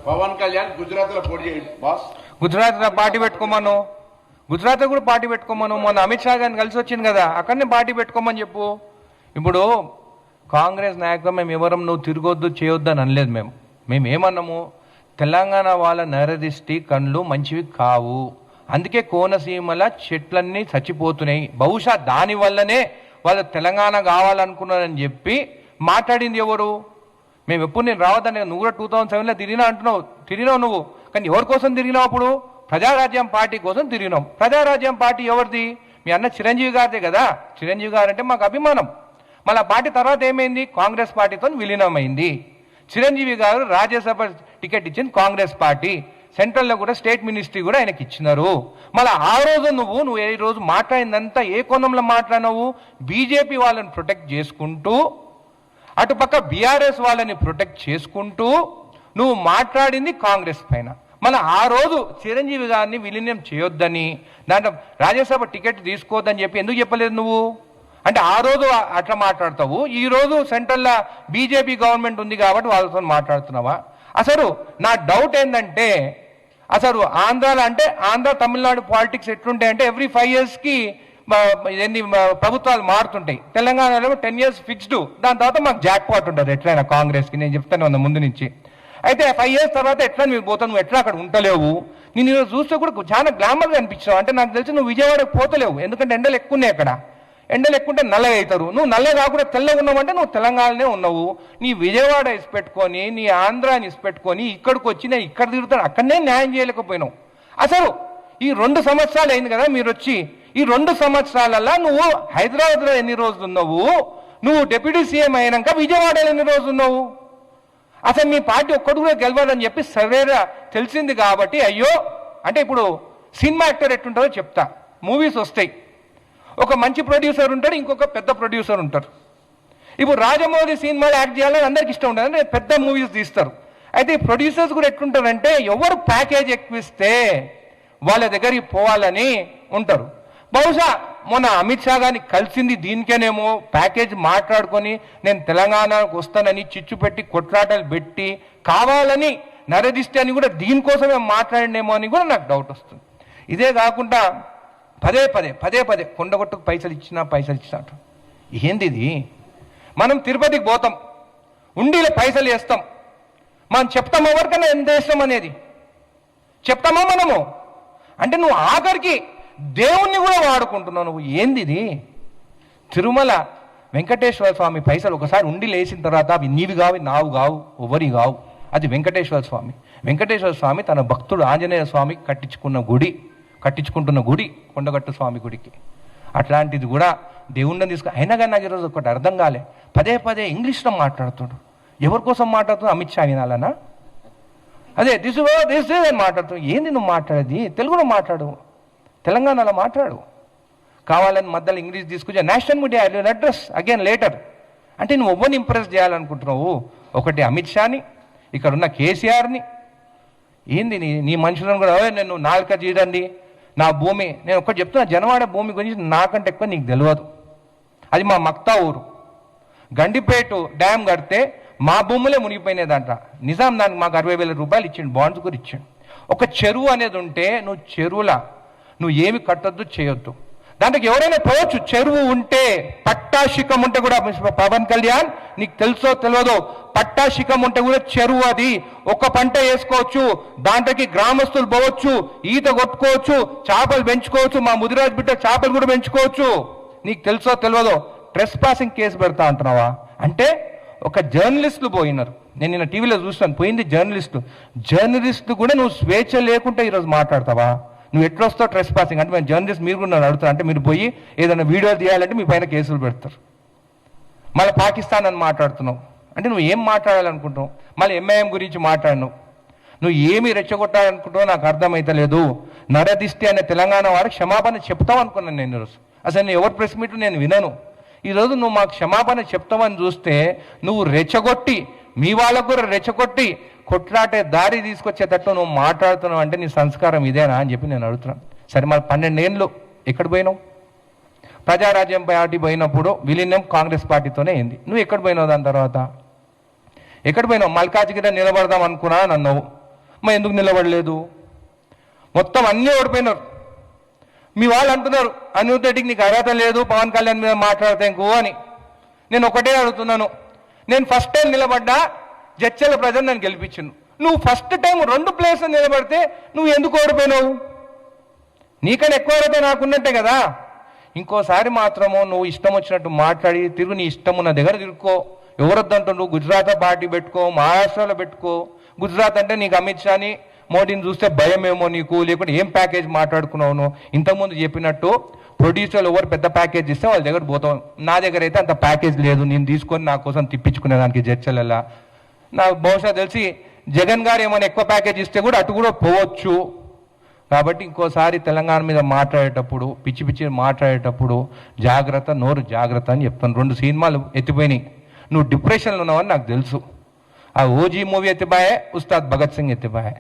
పవన్ కళ్యాణ్ గుజరాత్ లో పోటీ చేయండి బాస్. గుజరాత్ లో పార్టీ పెట్టుకోమను, గుజరాత్ లో కూడా పార్టీ పెట్టుకోమను. మొన్న అమిత్ షా గారిని కలిసి వచ్చింది కదా, అక్కడనే పార్టీ పెట్టుకోమని చెప్పు. ఇప్పుడు కాంగ్రెస్ నాయకులు మేము ఎవరం నువ్వు తిరగొద్దు చేయొద్దు అని అనలేదు. మేము ఏమన్నాము, తెలంగాణ వాళ్ళ నరదిష్టి కళ్ళు మంచివి కావు, అందుకే కోనసీమల చెట్లన్నీ చచ్చిపోతున్నాయి, బహుశా దానివల్లనే వాళ్ళు తెలంగాణ కావాలనుకున్నారని చెప్పి మాట్లాడింది ఎవరు? మేము ఎప్పుడు నేను రావద్దని, నువ్వు కూడా 2007లో తిరిగినా అంటున్నావు, తిరిగినావు నువ్వు, కానీ ఎవరి కోసం తిరిగినావు? అప్పుడు ప్రజారాజ్యం పార్టీ కోసం తిరిగినాం. ప్రజారాజ్యం పార్టీ ఎవరిది? మీ అన్న చిరంజీవి గారిదే కదా. చిరంజీవి గారు అంటే మాకు అభిమానం. మళ్ళీ ఆ పార్టీ తర్వాత ఏమైంది? కాంగ్రెస్ పార్టీతో విలీనమైంది. చిరంజీవి గారు రాజ్యసభ టికెట్ ఇచ్చింది కాంగ్రెస్ పార్టీ, సెంట్రల్లో కూడా స్టేట్ మినిస్ట్రీ కూడా ఆయనకి ఇచ్చినారు. మళ్ళీ ఆ రోజు నువ్వు ఏ రోజు మాట్లాడిందంతా ఏ కోణంలో మాట్లాడినావు? బీజేపీ వాళ్ళని ప్రొటెక్ట్ చేసుకుంటూ, అటుపక్క బీఆర్ఎస్ వాళ్ళని ప్రొటెక్ట్ చేసుకుంటూ నువ్వు మాట్లాడింది కాంగ్రెస్ పైన. మళ్ళీ ఆ రోజు చిరంజీవి గారిని విలీనం చేయొద్దని, దాంట్లో రాజ్యసభ టికెట్ తీసుకోవద్దని చెప్పి ఎందుకు చెప్పలేదు నువ్వు? అంటే ఆ రోజు అట్లా మాట్లాడతావు, ఈ రోజు సెంట్రల్లో బీజేపీ గవర్నమెంట్ ఉంది కాబట్టి వాళ్ళతో మాట్లాడుతున్నావా? అసలు నా డౌట్ ఏంటంటే, అసలు ఆంధ్రాలో అంటే ఆంధ్ర తమిళనాడు పాలిటిక్స్ ఎట్లుంటాయంటే ఎవ్రీ 5 yearsకి ఎన్ని ప్రభుత్వాలు మారుతుంటాయి. తెలంగాణలో 10 years ఫిక్స్డ్, దాని తర్వాత మాకు జాక్ పాట్ ఉంటుంది ఎట్లయినా కాంగ్రెస్కి. నేను చెప్తాను ఉన్న ముందు నుంచి. అయితే 5 years తర్వాత ఎట్లా నువ్వు పోతావు? నువ్వు ఎట్లా అక్కడ ఉండలేవు. నేను ఈరోజు చూస్తే కూడా చాలా గ్లామర్గా అనిపించావు. అంటే నాకు తెలిసి నువ్వు విజయవాడకు పోతలేవు, ఎందుకంటే ఎండలు ఎక్కువ ఉన్నాయి అక్కడ. ఎండలు ఎక్కువ ఉంటే నల్లగా అవుతారు. నువ్వు నల్లగా కాకుండా తెల్లగా ఉన్నావంటే నువ్వు తెలంగాణనే ఉన్నావు. నీ విజయవాడ ఇసిపెట్టుకొని, నీ ఆంధ్రాని ఇసిపెట్టుకొని ఇక్కడికి వచ్చి నేను ఇక్కడ తిరుగుతాను, అక్కడనే న్యాయం చేయలేకపోయినావు. అసలు ఈ 2 సంవత్సరాలు అయింది కదా మీరు వచ్చి, ఈ 2 సంవత్సరాలలో నువ్వు హైదరాబాద్లో ఎన్ని రోజులు ఉన్నావు? నువ్వు డిప్యూటీ సీఎం అయినాక విజయవాడలో ఎన్ని రోజులు ఉన్నావు? అసలు మీ పార్టీ ఒక్కడు కూడా గెలవాలని చెప్పి సవేరా తెలిసింది కాబట్టి అయ్యో అంటే, ఇప్పుడు సినిమా యాక్టర్ ఎట్టుంటారో చెప్తా. మూవీస్ వస్తాయి, ఒక మంచి ప్రొడ్యూసర్ ఉంటాడు, ఇంకొక పెద్ద ప్రొడ్యూసర్ ఉంటారు. ఇప్పుడు రాజమౌళి సినిమాలు యాక్ట్ చేయాలని అందరికి ఇష్టం ఉంటుంది, అంటే పెద్ద మూవీస్ తీస్తారు. అయితే ఈ ప్రొడ్యూసర్స్ కూడా ఎట్లుంటారంటే ఎవరు ప్యాకేజ్ ఎక్కువిస్తే వాళ్ళ దగ్గరికి పోవాలని ఉంటారు. బహుశా మొన్న అమిత్ షా గారిని కలిసింది దీనికేనేమో, ప్యాకేజ్ మాట్లాడుకొని నేను తెలంగాణకు వస్తానని చిచ్చు పెట్టి కొట్లాటలు పెట్టి కావాలని నరదిష్టి అని కూడా దీనికోసమే మాట్లాడినేమో అని కూడా నాకు డౌట్ వస్తుంది. ఇదే కాకుండా పదే పదే కొండగొట్టుకు పైసలు ఇచ్చినట్టు ఏంది ఇది? మనం తిరుపతికి పోతాం, ఉండిలో పైసలు వేస్తాం, మనం చెప్తాం ఎవరికైనా ఎంత వేస్తాం అనేది చెప్తామా మనము? అంటే నువ్వు ఆఖరికి దేవుణ్ణి కూడా వాడుకుంటున్నావు నువ్వు. ఏంది ఇది? తిరుమల వెంకటేశ్వర స్వామి పైసలు ఒకసారి ఉండిలో వేసిన తర్వాత అవి నీవి కావు, నావు కావు, ఎవరి కావు. అది వెంకటేశ్వర స్వామి. వెంకటేశ్వర స్వామి తన భక్తుడు ఆంజనేయ స్వామి కట్టించుకుంటున్న గుడి కొండగట్టు స్వామి గుడికి. అట్లాంటిది కూడా దేవుణ్ణి అయినా కానీ నాకు ఈరోజు ఒకటి అర్థం కాలే, పదే ఇంగ్లీష్లో మాట్లాడుతాడు. ఎవరి కోసం మాట్లాడుతాడు? అమిత్ షా వినాలనా? అదే దిస్ అని మాట్లాడుతాడు. ఏంది నువ్వు మాట్లాడేది? తెలుగులో మాట్లాడు, తెలంగాణలో మాట్లాడు. కావాలని మధ్యలో ఇంగ్లీష్ తీసుకొచ్చా national media address again later. అంటే నువ్వు ఎవరిని ఇంప్రెస్ చేయాలనుకుంటున్నావు? ఒకటి అమిత్ షాని, ఇక్కడ ఉన్న కేసీఆర్ని. ఏంది నీ మనుషులను కూడా నేను నాలుక చేయడండి నా భూమి. నేను ఒక్కటి చెప్తున్నా, జనవాడ భూమి గురించి నాకంటే ఎక్కువ నీకు తెలియదు. అది మా మక్తా ఊరు. గండిపేట డ్యామ్ కడితే మా భూములే మునిగిపోయినాదంట. నిజాం దానికి మాకు 60,000 రూపాయలు ఇచ్చిండు, బాండ్స్ కూడా ఇచ్చిండు. ఒక చెరువు అనేది ఉంటే నువ్వు చెరువులా నువ్వు ఏమి కట్టొద్దు చేయొద్దు, దాంట్లోకి ఎవరైనా పోవచ్చు. చెరువు ఉంటే పట్టాశిఖం ఉంటే కూడా, పవన్ కళ్యాణ్ నీకు తెలుసో తెలియదో, పట్టాశిఖం ఉంటే కూడా చెరువు అది. ఒక పంట వేసుకోవచ్చు, దాంట్లోకి గ్రామస్తులు పోవచ్చు, ఈత కొట్టుకోవచ్చు, చేపలు పెంచుకోవచ్చు, మా ముదిరాజు బిడ్డ చేపలు కూడా పెంచుకోవచ్చు. నీకు తెలుసో తెలియదో ట్రెస్ పాసింగ్ కేసు పెడతా అంటున్నావా? అంటే ఒక జర్నలిస్టులు పోయినారు, నేను నిన్న టీవీలో చూస్తాను, పోయింది జర్నలిస్టు కూడా నువ్వు స్వేచ్ఛ లేకుండా ఈరోజు మాట్లాడతావా? నువ్వు ఎట్లా వస్తావు ట్రెస్ పాసింగ్ అంటే? మేము జర్నలిస్ట్ మీరు కూడా నన్ను అడుగుతారు, అంటే మీరు పోయి ఏదైనా వీడియో తీయాలంటే మీ పైన కేసులు పెడతారు. మళ్ళీ పాకిస్తాన్ అని మాట్లాడుతున్నావు, అంటే నువ్వు ఏం మాట్లాడాలనుకుంటున్నావు? మళ్ళీ ఎంఐఎం గురించి మాట్లాడినావు. నువ్వు ఏమి రెచ్చగొట్టాలనుకుంటావో నాకు అర్థమైతలేదు. నరదిష్టి అనే తెలంగాణ వారికి క్షమాపణ చెప్తావు అనుకున్నాను నేను ఈరోజు. అసలు నేను ఎవరి ప్రెస్ మీట్ నేను వినను. ఈరోజు నువ్వు మాకు క్షమాపణ చెప్తావని చూస్తే నువ్వు రెచ్చగొట్టి, మీ వాళ్ళకు కూడా రెచ్చగొట్టి కొట్లాటే దారి తీసుకొచ్చేటట్టు నువ్వు మాట్లాడుతున్నావు. అంటే నీ సంస్కారం ఇదేనా అని చెప్పి నేను అడుగుతున్నాను. సరే, మరి 12 ఏళ్ళు ఎక్కడ పోయినావు? ప్రజారాజ్యం పార్టీ పోయినప్పుడు విలీనం కాంగ్రెస్ పార్టీతోనే అయింది. నువ్వు ఎక్కడ పోయినావు? దాని తర్వాత ఎక్కడ పోయినావు? మల్కాజ్గిరి నిలబడదాం అనుకున్నా అన్నావు, మరి ఎందుకు నిలబడలేదు? మొత్తం అన్నీ ఓడిపోయినారు. మీ వాళ్ళు అంటున్నారు అనిరుద్ధ్ రెడ్డికి నీకు అర్హత లేదు పవన్ కళ్యాణ్ మీద మాట్లాడితే ఇంకో అని. నేను ఒకటే అడుగుతున్నాను, నేను ఫస్ట్ టైం నిలబడ్డా, జడ్చల ప్రజలు నన్ను గెలిపించిండు. నువ్వు ఫస్ట్ టైం 2 ప్లేస్లు నిలబడితే నువ్వు ఎందుకు ఓడిపోయినావు? నీకన్నా ఎక్కువ అర్హత నాకున్నట్టే కదా. ఇంకోసారి మాత్రము నువ్వు ఇష్టం వచ్చినట్టు మాట్లాడి తిరుగు, నీ ఇష్టం ఉన్న దగ్గర తిరుక్కో. ఎవరొద్దంటుండ్రు? గుజరాత్ పార్టీ పెట్టుకో, మహారాష్ట్రలో పెట్టుకో. గుజరాత్ అంటే నీకు అమిత్ షాని మోడీని చూస్తే భయమేమో నీకు, లేకుంటే ఏం ప్యాకేజ్ మాట్లాడుకున్నావు? ఇంతకుముందు చెప్పినట్టు ప్రొడ్యూసర్లు ఎవరు పెద్ద ప్యాకేజ్ ఇస్తే వాళ్ళ దగ్గర పోతాం. నా దగ్గర అయితే అంత ప్యాకేజ్ లేదు, నేను తీసుకొని నా కోసం తిప్పించుకునేదానికి జడ్చలలా. నాకు బహుశా తెలిసి జగన్ గారు ఏమైనా ఎక్కువ ప్యాకేజ్ ఇస్తే కూడా అటు కూడా పోవచ్చు. కాబట్టి ఇంకోసారి తెలంగాణ మీద మాట్లాడేటప్పుడు, పిచ్చి పిచ్చి మాట్లాడేటప్పుడు జాగ్రత్త, నోరు జాగ్రత్త అని చెప్తాను. 2 సినిమాలు ఎత్తిపోయినాయి. నువ్వు డిప్రెషన్లో ఉన్నావని నాకు తెలుసు. ఆ ఓజీ మూవీ ఎత్తిపోయే, ఉస్తాద్ భగత్ సింగ్ ఎత్తిపోయే.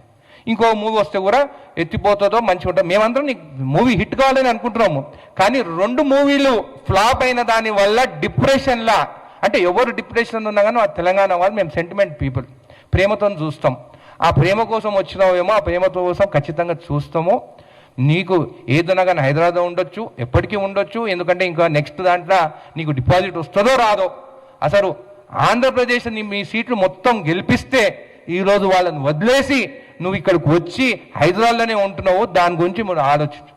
ఇంకో మూవీ వస్తే కూడా ఎత్తిపోతుందో మంచిగా ఉంటుంది. మేమందరం నీకు మూవీ హిట్ కావాలని అనుకుంటున్నాము. కానీ 2 మూవీలు ఫ్లాప్ అయిన దాని వల్ల డిప్రెషన్లా, అంటే ఎవరు డిప్రెషన్ ఉన్నా కానీ ఆ తెలంగాణ వాళ్ళు మేము సెంటిమెంట్ పీపుల్, ప్రేమతో చూస్తాం. ఆ ప్రేమ కోసం వచ్చినావేమో, ఆ ప్రేమ కోసం ఖచ్చితంగా చూస్తాము. నీకు ఏదైనా కానీ హైదరాబాద్ ఉండొచ్చు, ఎప్పటికీ ఉండొచ్చు. ఎందుకంటే ఇంకా నెక్స్ట్ దాంట్లో నీకు డిపాజిట్ వస్తుందో రాదో. అసలు ఆంధ్రప్రదేశ్ మీ సీట్లు మొత్తం గెలిపిస్తే ఈరోజు వాళ్ళని వదిలేసి నువ్వు ఇక్కడికి వచ్చి హైదరాబాద్లోనే ఉంటున్నావు. దాని గురించి మనం ఆలోచించు.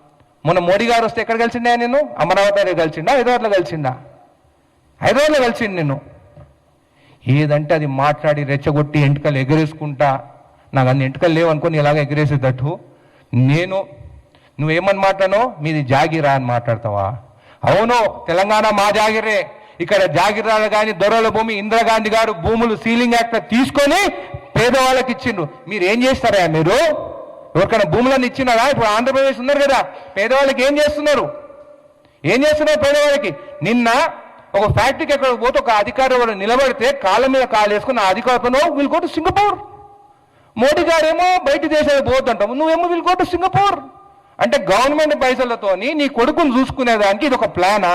మొన్న మోడీ గారు వస్తే ఎక్కడ కలిసిండా? నేను అమరావతిలో కలిసిండా, హైదరాబాద్లో కలిసిండా? హైదరాబాద్లో కలిసిండు. నేను ఏదంటే అది మాట్లాడి రెచ్చగొట్టి ఎంటుకలు ఎగరేసుకుంటా, నాకు అన్ని ఎంటుకలు లేవు అనుకోని ఇలాగ ఎగరేసేటట్టు. నువ్వేమని మాట్లాడో, మీది జాగిరా అని మాట్లాడతావా? అవును, తెలంగాణ మా జాగిరే. ఇక్కడ జాగిరాలు కానీ దొరల భూమి, ఇందిరాగాంధీ గారు భూములు సీలింగ్ యాక్ట్ తీసుకొని పేదవాళ్ళకి ఇచ్చిండ్రు. మీరు ఏం చేస్తారా? మీరు ఎవరికైనా భూములను ఇచ్చినారా? ఇప్పుడు ఆంధ్రప్రదేశ్ ఉన్నారు కదా, పేదవాళ్ళకి ఏం చేస్తున్నారు? పేదవాళ్ళకి నిన్న ఒక ఫ్యాక్టరీకి ఎక్కడ పోతే ఒక అధికారి నిలబడితే కాళ్ళ మీద కాలు వేసుకుని ఆ అధికారితో will go to Singapore. Modi గారేమో బయట దేశాలకు పోవద్దంటావు, నువ్వేమో విల్ గో టు సింగపూర్. అంటే గవర్నమెంట్ పైసలతోని నీ కొడుకుని చూసుకునేదానికి ఇది ఒక ప్లానా?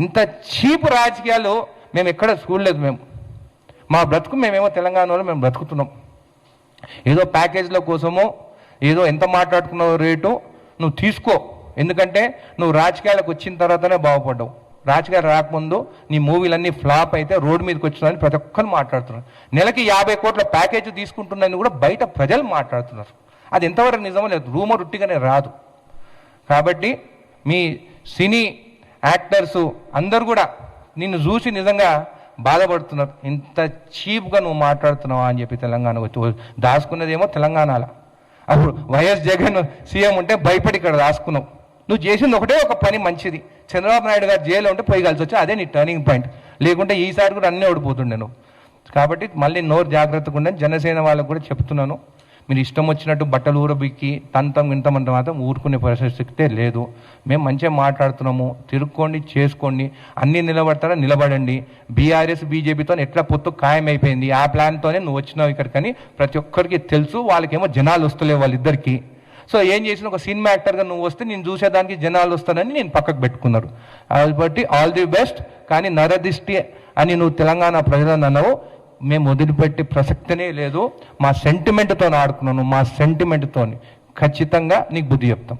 ఇంత చీప్ రాజకీయాలు మేము ఎక్కడ చూడలేదు. మా బ్రతుకు మేమేమో తెలంగాణలో మేము బ్రతుకుతున్నాం. ఏదో ప్యాకేజ్ల కోసమో ఏదో ఎంత మాట్లాడుకున్నావు రేటు నువ్వు తీసుకో. ఎందుకంటే నువ్వు రాజకీయాలకు వచ్చిన తర్వాతనే బాగుపడ్డావు. రాజకీయాలు రాకముందు నీ మూవీలన్నీ ఫ్లాప్ అయితే రోడ్డు మీదకి వచ్చినాయని ప్రతి ఒక్కరు మాట్లాడుతున్నారు. నెలకి 50 కోట్ల ప్యాకేజ్ తీసుకుంటున్నాయని కూడా బయట ప్రజలు మాట్లాడుతున్నారు. అది ఎంతవరకు నిజమో లేదు, రూమర్ ఉట్టిగానే రాదు. కాబట్టి మీ సినీ యాక్టర్స్ అందరు కూడా నిన్ను చూసి నిజంగా బాధపడుతున్నారు. ఇంత చీప్గా నువ్వు మాట్లాడుతున్నావా అని చెప్పి తెలంగాణ దాచుకున్నదేమో తెలంగాణలో. అప్పుడు వైఎస్ జగన్ సీఎం ఉంటే భయపడి ఇక్కడ దాచుకున్నావు. నువ్వు చేసింది ఒకటే ఒక పని మంచిది. చంద్రబాబు నాయుడు గారు జైల్లో ఉంటే పోయి కలిసి వచ్చి అదే నీ టర్నింగ్ పాయింట్. లేకుంటే ఈసారి కూడా అన్నీ ఓడిపోతుండే నువ్వు. కాబట్టి మళ్ళీ నోరు జాగ్రత్తగా ఉండని జనసేన వాళ్ళకు కూడా చెప్తున్నాను. మీరు ఇష్టం వచ్చినట్టు బట్టలు ఊరబిక్కి తంతం ఇంతమంది మాత్రం ఊరుకునే పరిస్థితి లేదు. మేము మంచిగా మాట్లాడుతున్నాము. తిరుక్కోండి, చేసుకోండి, అన్నీ నిలబడతారా నిలబడండి. బీఆర్ఎస్ బీజేపీతో ఎట్లా పొత్తు ఖాయమైపోయింది. ఆ ప్లాన్తోనే నువ్వు వచ్చినావు ఇక్కడికని ప్రతి ఒక్కరికి తెలుసు. వాళ్ళకేమో జనాలు వస్తలేవు వాళ్ళిద్దరికి. సో ఏం చేసిన ఒక సినిమా యాక్టర్గా నువ్వు వస్తే నేను చూసేదానికి జనాలు వస్తానని నేను పక్కకు పెట్టుకున్నారు. కాబట్టి ఆల్ ది బెస్ట్. కానీ నరదిష్టి అని నువ్వు తెలంగాణ ప్రజలను అన్నావు, మేము వదిలిపెట్టే ప్రసక్తినే లేదు. మా సెంటిమెంట్తో ఆడుకున్నాను. మా సెంటిమెంట్తో ఖచ్చితంగా నీకు బుద్ధి చెప్తాం.